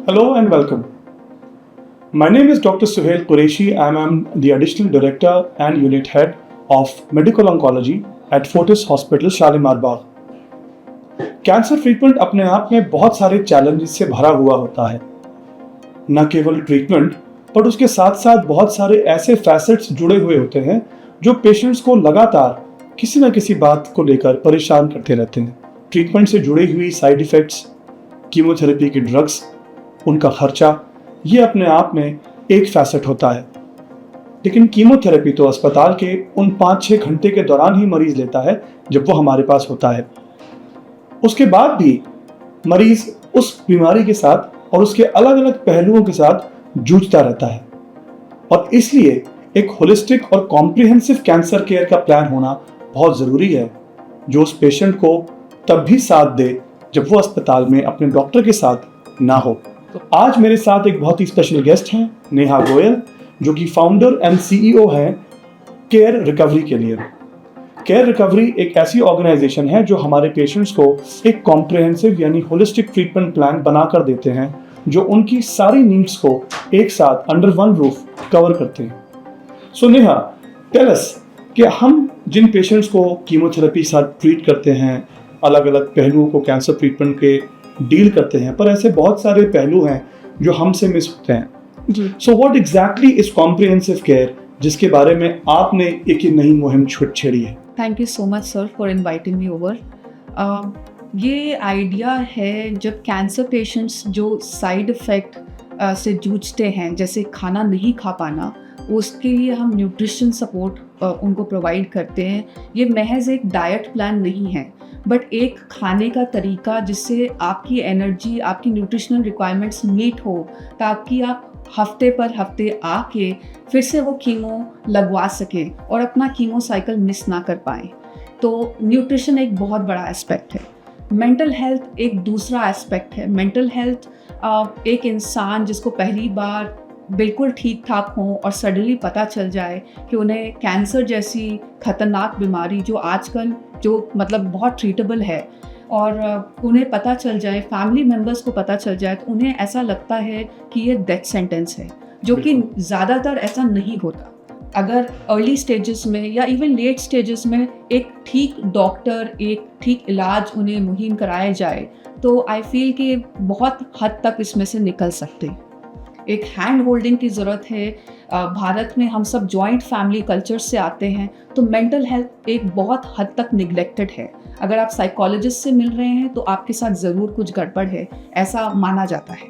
Hello and welcome. My name is Dr. Suhail Qureshi and I'm the Additional Director and Unit Head of Medical Oncology at Fortis Hospital, Shalimar Bagh. Cancer treatment अपने आप में बहुत सारे challenges से भरा हुआ होता है। न केवल ट्रीटमेंट पर उसके साथ साथ बहुत सारे ऐसे फैसेट्स जुड़े हुए होते हैं जो पेशेंट्स को लगातार किसी न किसी बात को लेकर परेशान करते रहते हैं। ट्रीटमेंट से जुड़ी हुई साइड इफ़ेक्ट्स, कीमोथेरेपी की ड्रग्स, उनका खर्चा, ये अपने आप में एक फैसेट होता है। लेकिन कीमोथेरेपी तो अस्पताल के उन 5-6 घंटे के दौरान ही मरीज लेता है जब वो हमारे पास होता है। उसके बाद भी मरीज उस बीमारी के साथ और उसके अलग अलग पहलुओं के साथ जूझता रहता है और इसलिए एक होलिस्टिक और कॉम्प्रिहेंसिव कैंसर केयर का प्लान होना बहुत ज़रूरी है जो उस पेशेंट को तब भी साथ दे जब वो अस्पताल में अपने डॉक्टर के साथ ना हो। तो आज मेरे साथ एक बहुत ही स्पेशल गेस्ट हैं, नेहा गोयल, जो कि फाउंडर एंड सीईओ हैं केयर रिकवरी के लिए। केयर रिकवरी एक ऐसी ऑर्गेनाइजेशन है जो हमारे पेशेंट्स को एक कॉम्प्रिहेंसिव यानी होलिस्टिक ट्रीटमेंट प्लान बनाकर देते हैं जो उनकी सारी नीड्स को एक साथ अंडर वन रूफ कवर करते हैं। सो नेहा, टेल अस कि हम जिन पेशेंट्स को कीमोथेरेपी साथ ट्रीट करते हैं, अलग अलग पहलुओं को कैंसर ट्रीटमेंट के डील करते हैं, पर ऐसे बहुत सारे पहलू हैं जो हमसे मिस होते हैं। So what exactly is comprehensive care, जिसके बारे में आपने एक ही नई मुहिम छेड़ी है? Thank you so much sir for inviting me over. ये आइडिया है जब कैंसर पेशेंट्स जो साइड इफ़ेक्ट से जूझते हैं, जैसे खाना नहीं खा पाना, उसके लिए हम न्यूट्रिशन सपोर्ट उनको प्रोवाइड करते हैं। ये महज एक डाइट प्लान नहीं है बट एक खाने का तरीका जिससे आपकी एनर्जी, आपकी न्यूट्रिशनल रिक्वायरमेंट्स मीट हो, ताकि आप हफ्ते पर हफ्ते आके फिर से वो कीमो लगवा सकें और अपना कीमो साइकिल मिस ना कर पाएँ। तो न्यूट्रिशन एक बहुत बड़ा एस्पेक्ट है। मेंटल हेल्थ एक दूसरा एस्पेक्ट है। मेंटल हेल्थ एक इंसान जिसको पहली बार बिल्कुल ठीक ठाक हों और सडनली पता चल जाए कि उन्हें कैंसर जैसी खतरनाक बीमारी जो आजकल जो मतलब बहुत ट्रीटेबल है और उन्हें पता चल जाए, फैमिली मेम्बर्स को पता चल जाए, तो उन्हें ऐसा लगता है कि ये डेथ सेंटेंस है, जो कि ज़्यादातर ऐसा नहीं होता। अगर अर्ली स्टेजेस में या इवन लेट स्टेजेस में एक ठीक डॉक्टर, एक ठीक इलाज उन्हें मुहिम कराया जाए तो आई फील कि बहुत हद तक इसमें से निकल सकते हैं। एक हैंड होल्डिंग की ज़रूरत है। भारत में हम सब जॉइंट फैमिली कल्चर से आते हैं, तो मेंटल हेल्थ एक बहुत हद तक निगलेक्टेड है। अगर आप साइकोलॉजिस्ट से मिल रहे हैं तो आपके साथ ज़रूर कुछ गड़बड़ है, ऐसा माना जाता है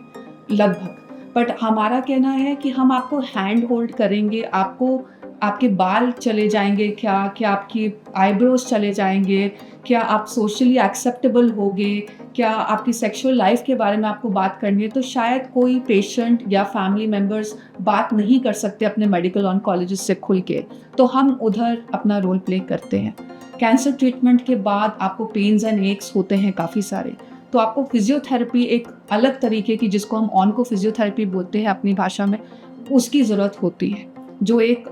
लगभग। बट हमारा कहना है कि हम आपको हैंड होल्ड करेंगे, आपको आपके बाल चले जाएंगे क्या आपकी आईब्रोज चले जाएंगे, क्या आप सोशली एक्सेप्टेबल होगे, क्या आपकी सेक्सुअल लाइफ के बारे में आपको बात करनी है, तो शायद कोई पेशेंट या फैमिली मेम्बर्स बात नहीं कर सकते अपने मेडिकल ऑन्कोलॉजिस्ट से खुल के, तो हम उधर अपना रोल प्ले करते हैं। कैंसर ट्रीटमेंट के बाद आपको पेन्स एंड एक्स होते हैं काफ़ी सारे, तो आपको फिजियोथेरेपी एक अलग तरीके की, जिसको हम ऑनको फिजियोथेरेपी बोलते हैं अपनी भाषा में, उसकी ज़रूरत होती है, जो एक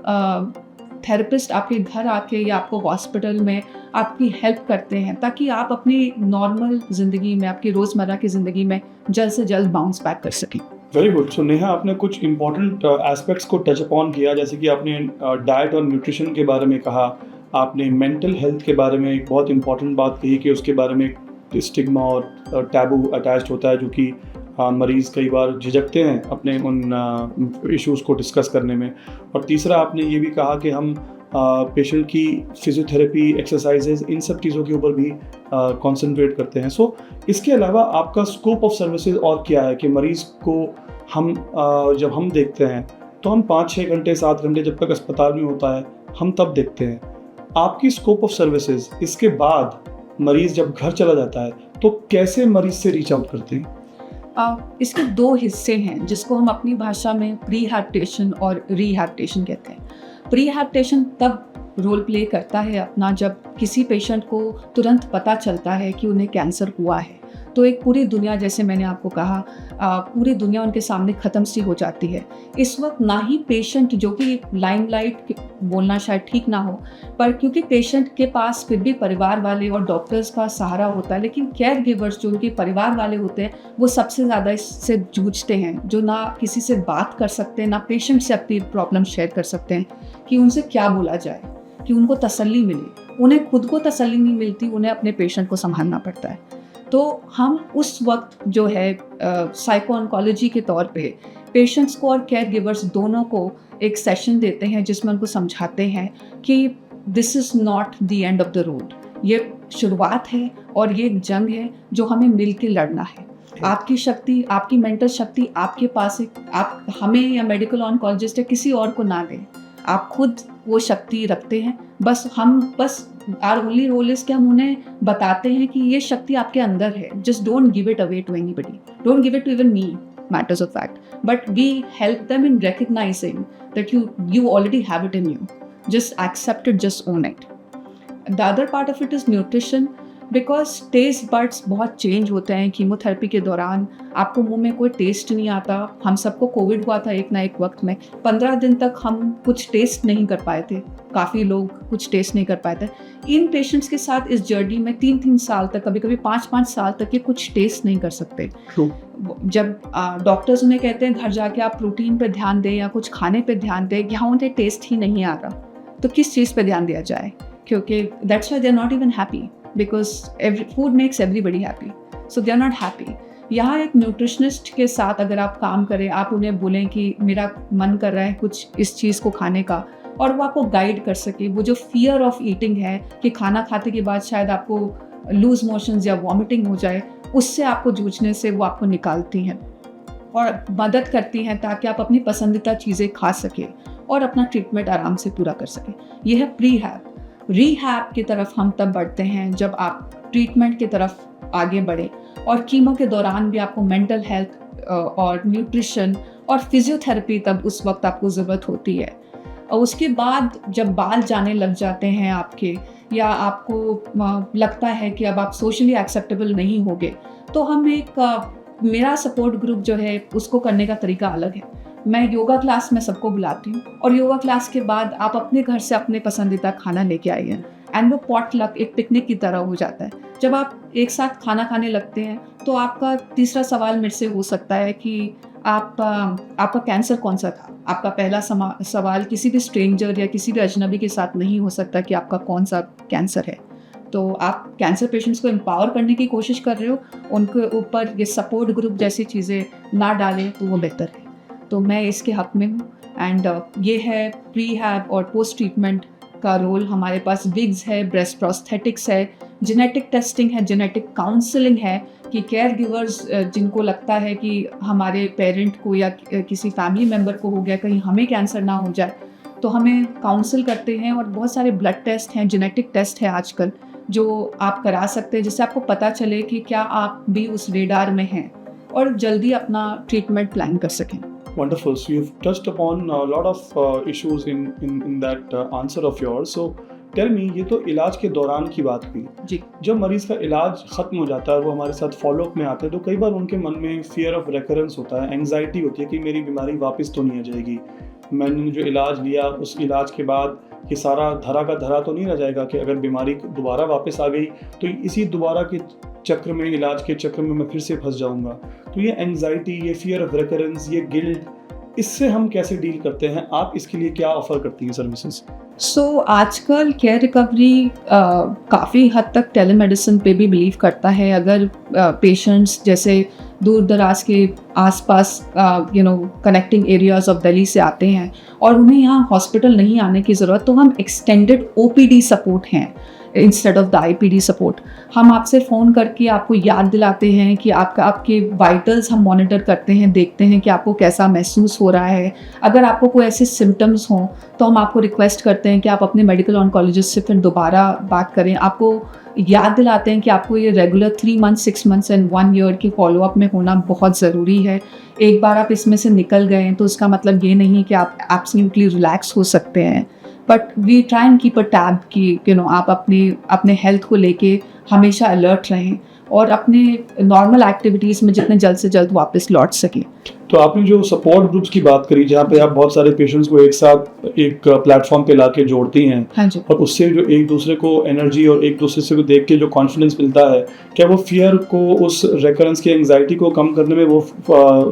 थेरेपिस्ट आपके घर आके या आपको हॉस्पिटल में आपकी हेल्प करते हैं ताकि आप अपनी नॉर्मल ज़िंदगी में, आपकी रोज़मर्रा की ज़िंदगी में जल्द से जल्द बाउंस बैक कर सकें। Very good. सो नेहा, आपने कुछ इंपॉर्टेंट एस्पेक्ट्स को टच अपॉन किया, जैसे कि आपने डाइट और न्यूट्रिशन के बारे में कहा, आपने मेंटल हेल्थ के बारे में एक बहुत इंपॉर्टेंट बात कही कि उसके बारे में स्टिग्मा और टैबू अटैच्ड होता है, जो कि मरीज़ कई बार झिझकते हैं अपने उन इश्यूज़ को डिस्कस करने में। और तीसरा आपने ये भी कहा कि हम पेशेंट की फिजियोथेरेपी, एक्सरसाइजेज, इन सब चीज़ों के ऊपर भी कंसंट्रेट करते हैं। सो इसके अलावा आपका स्कोप ऑफ सर्विसेज और क्या है कि मरीज़ को हम जब हम देखते हैं तो हम 5-6 घंटे 7 घंटे जब तक अस्पताल में होता है हम तब देखते हैं। आपकी स्कोप ऑफ सर्विसेज, इसके बाद मरीज़ जब घर चला जाता है तो कैसे मरीज़ से रीच आउट करते हैं? इसके 2 हिस्से हैं जिसको हम अपनी भाषा में प्रीहैबिटेशन और रिहैबिटेशन कहते हैं। प्रीहैबिटेशन तब रोल प्ले करता है अपना जब किसी पेशेंट को तुरंत पता चलता है कि उन्हें कैंसर हुआ है, तो एक पूरी दुनिया, जैसे मैंने आपको कहा, पूरी दुनिया उनके सामने ख़त्म सी हो जाती है। इस वक्त ना ही पेशेंट, जो कि लाइमलाइट बोलना शायद ठीक ना हो, पर क्योंकि पेशेंट के पास फिर भी परिवार वाले और डॉक्टर्स का सहारा होता है, लेकिन केयर गिवर्स जो उनके परिवार वाले होते हैं वो सबसे ज़्यादा इससे जूझते हैं, जो ना किसी से बात कर सकते हैं, ना पेशेंट से अपनी प्रॉब्लम शेयर कर सकते हैं कि उनसे क्या बोला जाए कि उनको तसल्ली मिले। उन्हें खुद को तसल्ली नहीं मिलती, उन्हें अपने पेशेंट को संभालना पड़ता है। तो हम उस वक्त जो है साइको ऑन्कोलॉजी के तौर पे पेशेंट्स को और केयर गिवर्स दोनों को एक सेशन देते हैं जिसमें उनको समझाते हैं कि this is not the end of the road. ये शुरुआत है और ये एक जंग है जो हमें मिल के लड़ना है। आपकी शक्ति, आपकी मेंटल शक्ति आपके पास है। आप हमें या मेडिकल ऑन्कोलॉजिस्ट या किसी और को ना दें, आप खुद वो शक्ति रखते हैं। बस आवर ओनली रोल इज़ कि हम उन्हें बताते हैं कि ये शक्ति आपके अंदर है। Just don't give it away to anybody, don't give it to even me, matters of fact, but we help them in recognizing that you already have it in you. Just accept it, just own it. The other part of it is nutrition, because taste buds बहुत change होते हैं chemotherapy के दौरान। आपको मुंह में कोई test नहीं आता। हम सबको कोविड हुआ था एक ना एक वक्त में, 15 दिन तक हम कुछ टेस्ट नहीं कर पाए थे, काफ़ी लोग कुछ टेस्ट नहीं कर पाए थे। इन पेशेंट्स के साथ इस जर्नी में 3-3 साल तक, कभी कभी 5-5 साल तक ये कुछ टेस्ट नहीं कर सकते। जब डॉक्टर्स उन्हें कहते हैं घर जाके आप प्रोटीन पे ध्यान दें या कुछ खाने पे ध्यान दें, यहाँ उन्हें टेस्ट ही नहीं आ रहा, तो किस चीज़ पे ध्यान दिया जाए? क्योंकि that's why they are not even happy, because food makes everybody happy, so they are not happy. यहाँ एक न्यूट्रिशनिस्ट के साथ अगर आप काम करें, आप उन्हें बोलें कि मेरा मन कर रहा है कुछ इस चीज़ को खाने का, और वो आपको गाइड कर सके। वो जो फियर ऑफ ईटिंग है कि खाना खाते के बाद शायद आपको लूज मोशंस या वॉमिटिंग हो जाए, उससे आपको जूझने से वो आपको निकालती हैं और मदद करती हैं ताकि आप अपनी पसंदीदा चीज़ें खा सकें और अपना ट्रीटमेंट आराम से पूरा कर सकें। यह है प्रीहैब। रीहैब की तरफ हम तब बढ़ते हैं जब आप ट्रीटमेंट की तरफ आगे बढ़े, और कीमो के दौरान भी आपको मेंटल हेल्थ और न्यूट्रिशन और फिजियोथेरेपी तब उस वक्त आपको ज़रूरत होती है। और उसके बाद जब बाल जाने लग जाते हैं आपके, या आपको लगता है कि अब आप सोशली एक्सेप्टेबल नहीं होगे, तो हम मेरा सपोर्ट ग्रुप जो है उसको करने का तरीका अलग है। मैं योगा क्लास में सबको बुलाती हूँ, और योगा क्लास के बाद आप अपने घर से अपने पसंदीदा खाना लेके आइए, एंड वो पॉटलक एक पिकनिक की तरह हो जाता है। जब आप एक साथ खाना खाने लगते हैं तो आपका तीसरा सवाल मेरे से हो सकता है कि आपका कैंसर कौन सा था। आपका पहला सवाल किसी भी स्ट्रेंजर या किसी भी अजनबी के साथ नहीं हो सकता कि आपका कौन सा कैंसर है। तो आप कैंसर पेशेंट्स को एम्पावर करने की कोशिश कर रहे हो, उनके ऊपर ये सपोर्ट ग्रुप जैसी चीज़ें ना डालें तो वो बेहतर है। तो मैं इसके हक़ में हूँ, एंड ये है प्रीहैब और पोस्ट ट्रीटमेंट का रोल। हमारे पास विग्स है, ब्रेस्ट प्रोस्थेटिक्स है, जेनेटिक टेस्टिंग है, जेनेटिक काउंसलिंग है कि केयर गिवर्स जिनको लगता है कि हमारे पेरेंट को या किसी फैमिली मेम्बर को हो गया, कहीं हमें कैंसर ना हो जाए, तो हमें काउंसिल करते हैं। और बहुत सारे ब्लड टेस्ट हैं, जेनेटिक टेस्ट है आजकल जो आप करा सकते हैं, जिससे आपको पता चले कि क्या आप भी उस रेडार में हैं और जल्दी अपना ट्रीटमेंट प्लान कर सकें। Wonderful. So you've touched upon a lot of issues in that answer of yours. So tell me, ये तो इलाज के दौरान की बात हुई जी। जब मरीज़ का इलाज ख़त्म हो जाता है और वो हमारे साथ फॉलोअप में आते हैं, तो कई बार उनके मन में फियर ऑफ रेकरेंस होता है, एंग्जाइटी होती है कि मेरी बीमारी वापस तो नहीं आ जाएगी, मैंने जो इलाज लिया उस इलाज के बाद ये सारा धरा का धरा तो नहीं रह जाएगा कि अगर बीमारी दोबारा वापस आ गई तो इसी दोबारा के चक्र में, इलाज के चक्र में मैं फिर से फंस जाऊंगा। तो ये एंग्जाइटी, ये फियर ऑफ रेकरेंस, ये गिल्ट, इससे हम कैसे डील करते हैं? आप इसके लिए क्या ऑफर करती हैं सर्विसेज? सो आजकल केयर रिकवरी काफ़ी हद तक टेलीमेडिसिन पे भी बिलीव करता है। अगर पेशेंट्स जैसे दूर दराज के आसपास कनेक्टिंग एरियाज ऑफ दिल्ली से आते हैं और उन्हें यहाँ हॉस्पिटल नहीं आने की ज़रूरत, तो हम एक्सटेंडेड OPD सपोर्ट हैं instead of the IPD support. हम आपसे फ़ोन करके आपको याद दिलाते हैं कि आपके वाइटल्स हम मॉनिटर करते हैं, देखते हैं कि आपको कैसा महसूस हो रहा है। अगर आपको कोई ऐसे सिम्टम्स हों तो हम आपको रिक्वेस्ट करते हैं कि आप अपने मेडिकल ऑन्कोलॉजिस्ट से फिर दोबारा बात करें। आपको याद दिलाते हैं कि आपको ये regular 3 months, 6 months and 1 year के फॉलोअप में होना बहुत ज़रूरी है। एक बार आप इसमें से निकल गए तो उसका मतलब ये नहीं कि आप एब्सोल्युटली रिलैक्स हो सकते हैं, but we try and keep a tab कि आप अपने हेल्थ को लेके हमेशा अलर्ट रहें। और अपने नॉर्मल एक्टिविटीज़ में जितने जल्द से जल्द वापस लौट सकें। तो आपने जो सपोर्ट ग्रुप्स की बात करी, जहाँ पे आप बहुत सारे पेशेंट्स को एक साथ एक प्लेटफॉर्म पे लाके जोड़ती हैं, हाँ जी। और उससे जो एक दूसरे को एनर्जी और एक दूसरे से को देख के जो कॉन्फिडेंस मिलता है, क्या वो फियर को, उस रेकरेंस की एंग्जाइटी को कम करने में वो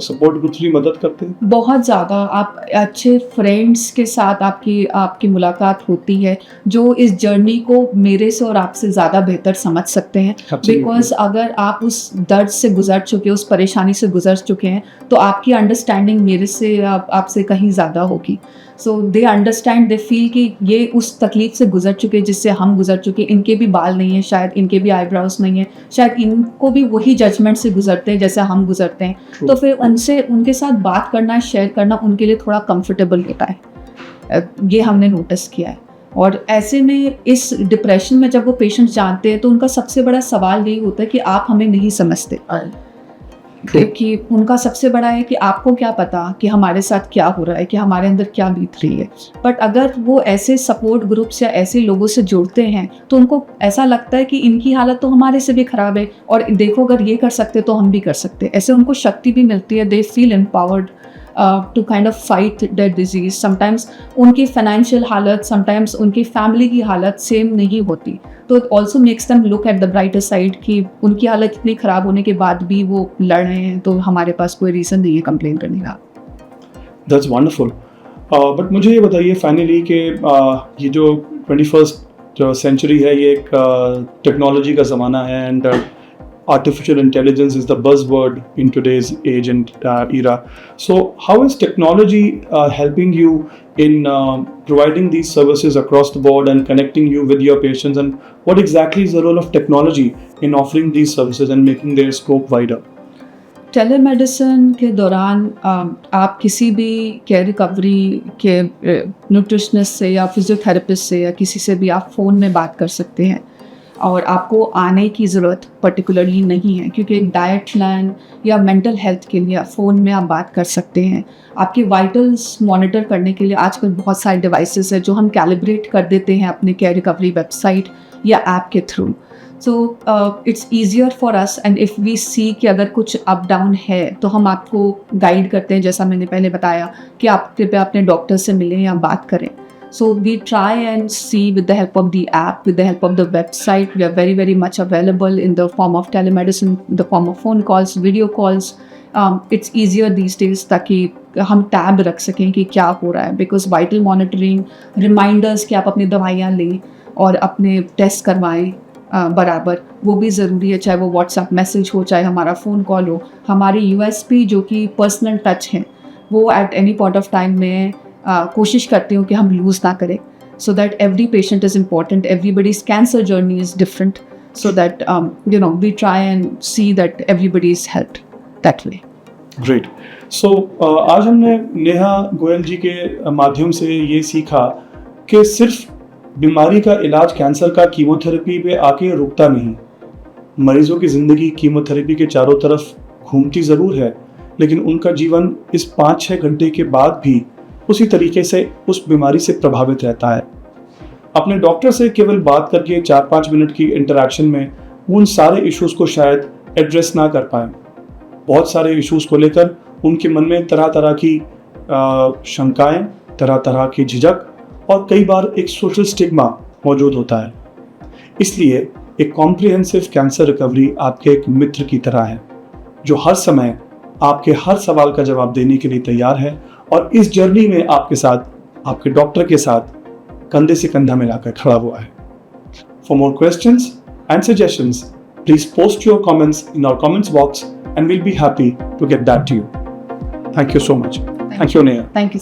सपोर्ट ग्रुप्स भी मदद करते हैं? बहुत ज़्यादा। आप अच्छे फ्रेंड्स के साथ आपकी मुलाकात होती है जो इस जर्नी को मेरे से और आपसे ज़्यादा बेहतर समझ सकते हैं। Absolutely. बिकॉज अगर आप उस दर्द से गुजर चुके, उस परेशानी से गुजर चुके हैं, तो आपकी अंडरस्टैंडिंग मेरे से आपसे कहीं ज़्यादा होगी। सो दे अंडरस्टैंड, दे फील कि ये उस तकलीफ से गुजर चुके जिससे हम गुजर चुके। इनके भी बाल नहीं हैं, शायद इनके भी आईब्राउज नहीं हैं, शायद इनको भी वही जजमेंट से गुजरते हैं जैसे हम गुजरते हैं। True. तो फिर उनके साथ बात करना, शेयर करना उनके लिए थोड़ा कंफर्टेबल होता है। ये हमने नोटिस किया है। और ऐसे में इस डिप्रेशन में जब वो पेशेंट जानते हैं तो उनका सबसे बड़ा सवाल यही होता है कि आप हमें नहीं समझते। कि उनका सबसे बड़ा है कि आपको क्या पता कि हमारे साथ क्या हो रहा है, कि हमारे अंदर क्या बीत रही है। बट अगर वो ऐसे सपोर्ट ग्रुप्स या ऐसे लोगों से जुड़ते हैं तो उनको ऐसा लगता है कि इनकी हालत तो हमारे से भी ख़राब है, और देखो अगर ये कर सकते तो हम भी कर सकते। ऐसे उनको शक्ति भी मिलती है। They feel empowered to kind of fight that disease. Sometimes उनकी फाइनेंशियल हालत, समटाइम्स उनकी फैमिली की हालत सेम नहीं होती, तो it also makes them look at the brighter side कि उनकी हालत इतनी ख़राब होने के बाद भी वो लड़ रहे हैं, तो हमारे पास कोई रीज़न नहीं है कंप्लेन करने का। That's wonderful. बट मुझे ये बताइए फाइनली कि ये जो 21st सेंचुरी है, ये एक टेक्नोलॉजी का ज़माना है, and artificial intelligence is the buzzword in today's age and era. So how is technology helping you in providing these services across the board and connecting you with your patients, and what exactly is the role of technology in offering these services and making their scope wider? Telemedicine के दौरान आप किसी भी care recovery के nutritionist से या physiotherapist से या किसी से भी आप फ़ोन में बात कर सकते हैं, और आपको आने की ज़रूरत पर्टिकुलरली नहीं है, क्योंकि डाइट प्लान या मेंटल हेल्थ के लिए फ़ोन में आप बात कर सकते हैं। आपके वाइटल्स मॉनिटर करने के लिए आजकल बहुत सारे डिवाइसेस हैं जो हम कैलिब्रेट कर देते हैं अपने केयर रिकवरी वेबसाइट या ऐप के through. So it's easier for us, and if we see कि अगर कुछ अप डाउन है तो हम आपको गाइड करते हैं, जैसा मैंने पहले बताया कि आप कृपया अपने डॉक्टर से मिलें या बात करें। So we try and see with the help of the app, with the help of the website, we are very, very much available in the form of telemedicine, in the form of phone calls, video calls. It's easier these days ताकि हम tab रख सकें कि क्या हो रहा है, because vital monitoring, reminders कि आप अपनी दवाइयाँ लें और अपने टेस्ट करवाएं बराबर, वो भी ज़रूरी है। चाहे वो व्हाट्सएप मैसेज हो, चाहे हमारा फ़ोन कॉल हो। हमारी USP जो कि पर्सनल टच है, वो at any point of time में कोशिश करती हूँ कि हम लूज़ ना करें, so that every patient is important, everybody's cancer journey is different, so that we try and see that everybody is helped that way. Great. So आज हमने नेहा गोयल जी के माध्यम से ये सीखा कि सिर्फ बीमारी का इलाज कैंसर का कीमोथेरेपी पे आके रुकता नहीं। मरीजों की ज़िंदगी कीमोथेरेपी के चारों तरफ घूमती ज़रूर है, लेकिन उनका जीवन इस 5-6 घंटे के बाद भी उसी तरीके से उस बीमारी से प्रभावित रहता है। अपने डॉक्टर से केवल बात करके 4-5 मिनट की इंटरेक्शन में उन सारे इश्यूज़ को शायद एड्रेस ना कर पाएँ। बहुत सारे इश्यूज़ को लेकर उनके मन में तरह तरह की शंकाएं, तरह तरह की झिझक और कई बार एक सोशल स्टिग्मा मौजूद होता है। इसलिए एक कॉम्प्रिहेंसिव कैंसर रिकवरी आपके एक मित्र की तरह है, जो हर समय आपके हर सवाल का जवाब देने के लिए तैयार है, और इस जर्नी में आपके साथ, आपके डॉक्टर के साथ कंधे से कंधा मिलाकर खड़ा हुआ है। For more questions and suggestions, please post your comments in our comments box and we'll be happy to get that to you. Thank you so much. Thank you, Neha. Thank you.